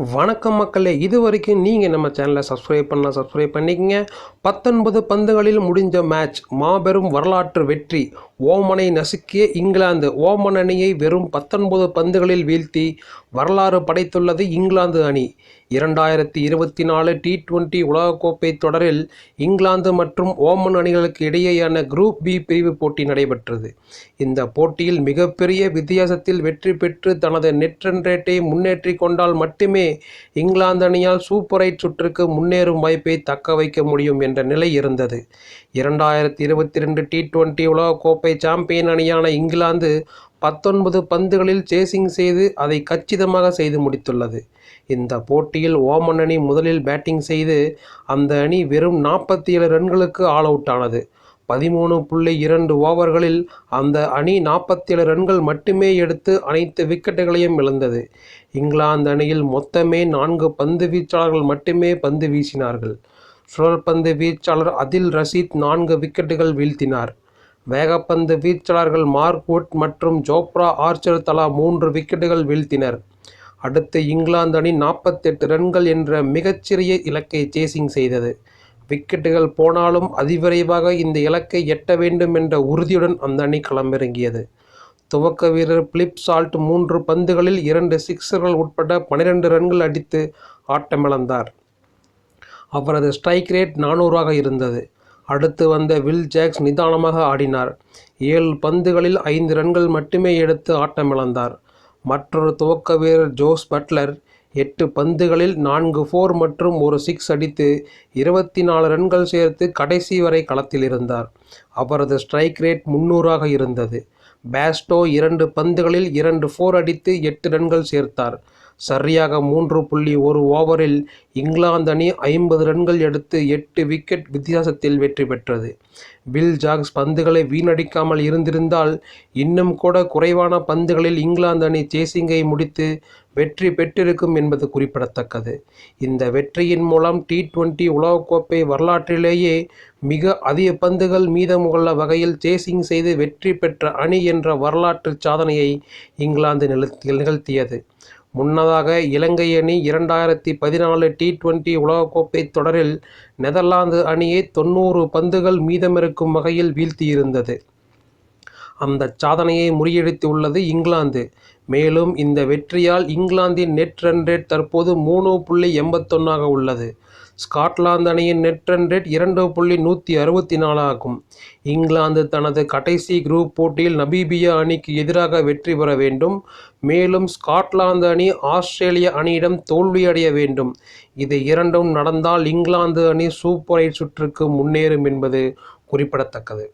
வணக்கம் மக்களே, இது வரைக்கும் நீங்கள் நம்ம சேனலை சப்ஸ்கிரைப் பண்ணிக்கங்க. 19 பந்துகளில் முடிஞ்ச மேட்ச், மாபெரும் வரலாற்று வெற்றி. ஓமனை நசுக்கிய இங்கிலாந்து ஓமன் அணியை வெறும் 19 பந்துகளில் வீழ்த்தி வரலாறு படைத்துள்ளது இங்கிலாந்து அணி. 2024 T20 உலகக்கோப்பை தொடரில் இங்கிலாந்து மற்றும் ஓமன் அணிகளுக்கு இடையேயான குரூப் பி பிரிவு போட்டி நடைபெற்றது. இந்த போட்டியில் மிகப்பெரிய வித்தியாசத்தில் வெற்றி பெற்று தனது நெட் ரன் ரேட்டை முன்னேற்றி கொண்டால் மட்டுமே இங்கிலாந்து அணியால் சூப்பர் 8 சுற்றுக்கு முன்னேறும் வாய்ப்பை தக்க வைக்க முடியும் என்ற நிலை இருந்தது. 2022 T20 உலகக்கோப்பை சாம்பியன் அணியான இங்கிலாந்து 19 பந்துகளில் சேசிங் செய்து அதை கச்சிதமாக செய்து முடித்துள்ளது. இந்த போட்டியில் ஓமன் அணி முதலில் பேட்டிங் செய்து அந்த அணி வெறும் 47 ரன்களுக்கு ஆல் அவுட் ஆனது. 13.2 ஓவர்களில் அந்த அணி 47 ரன்கள் மட்டுமே எடுத்து அனைத்து விக்கெட்டுகளையும் இழந்தது. இங்கிலாந்து அணியில் மொத்தமே 4 பந்து வீச்சாளர்கள் மட்டுமே பந்து வீசினார்கள். சுழற்பந்து வீச்சாளர் அதில் ரஷீத் 4 விக்கெட்டுகள் வீழ்த்தினார். வேகப்பந்து வீச்சாளர்கள் மார்க் வுட் மற்றும் ஜோப்ரா ஆர்ச்சர் தலா 3 விக்கெட்டுகள் வீழ்த்தினர். அடுத்து இங்கிலாந்து அணி 48 ரன்கள் என்ற மிகச்சிறிய இலக்கை சேசிங் செய்தது. விக்கெட்டுகள் போனாலும் அதிவிரைவாக இந்த இலக்கை எட்ட வேண்டும் என்ற உறுதியுடன் அந்த அணி களமிறங்கியது. துவக்க வீரர் பிலிப் சால்ட் 3 பந்துகளில் 2 சிக்ஸர்கள் உட்பட 12 ரன்கள் அடித்து ஆட்டமிழந்தார். அவரது ஸ்ட்ரைக் ரேட் 400ஆக இருந்தது. அடுத்து வந்த வில் ஜாக்ஸ் நிதானமாக ஆடினார். 7 பந்துகளில் 5 ரன்கள் மட்டுமே எடுத்து ஆட்டமிழந்தார். மற்றொரு துவக்க வீரர் ஜோஸ் பட்லர் 8 பந்துகளில் 4 4 மற்றும் 1 6 அடித்து 24 ரன்கள் சேர்த்து கடைசி வரை களத்தில் இருந்தார். அவரது ஸ்ட்ரைக் ரேட் 300ஆக இருந்தது. பேஸ்டோ 2 பந்துகளில் 2 4 அடித்து 8 ரன்கள் சேர்த்தார். சரியாக 3.1 ஓவரில் இங்கிலாந்து அணி 50 ரன்கள் எடுத்து 8 விக்கெட் வித்தியாசத்தில் வெற்றி பெற்றது. வில் ஜாக்ஸ் பந்துகளை வீணடிக்காமல் இருந்திருந்தால் இன்னும் கூட குறைவான பந்துகளில் இங்கிலாந்து அணி சேசிங்கை முடித்து வெற்றி பெற்றிருக்கும் என்பது குறிப்பிடத்தக்கது. இந்த வெற்றியின் மூலம் T20 உலகக்கோப்பை வரலாற்றிலேயே மிக அதிக பந்துகள் மீதமுள்ள வகையில் சேசிங் செய்து வெற்றி பெற்ற அணி என்ற வரலாற்று சாதனையை இங்கிலாந்து நிகழ்த்தியது. முன்னதாக இலங்கை அணி 2014 T20 உலகக்கோப்பை தொடரில் நெதர்லாந்து அணியை 90 பந்துகள் மீதமிருக்கும் வகையில் வீழ்த்தியிருந்தது. அந்த சாதனையை முறியடித்து உள்ளது இங்கிலாந்து. மேலும் இந்த வெற்றியால் இங்கிலாந்தின் நெட் ரன் ரேட் தற்போது 3.81ஆக உள்ளது. ஸ்காட்லாந்து அணியின் நெட் ரன் ரேட் 2.164 ஆகும். இங்கிலாந்து தனது கடைசி குரூப் போட்டியில் நமீபியா அணிக்கு எதிராக வெற்றி பெற வேண்டும். மேலும் ஸ்காட்லாந்து அணி ஆஸ்திரேலிய அணியிடம் தோல்வியடைய வேண்டும். இது இரண்டும் நடந்தால் இங்கிலாந்து அணி சூப்பர் 8 சுற்றுக்கு முன்னேறும் என்பது குறிப்பிடத்தக்கது.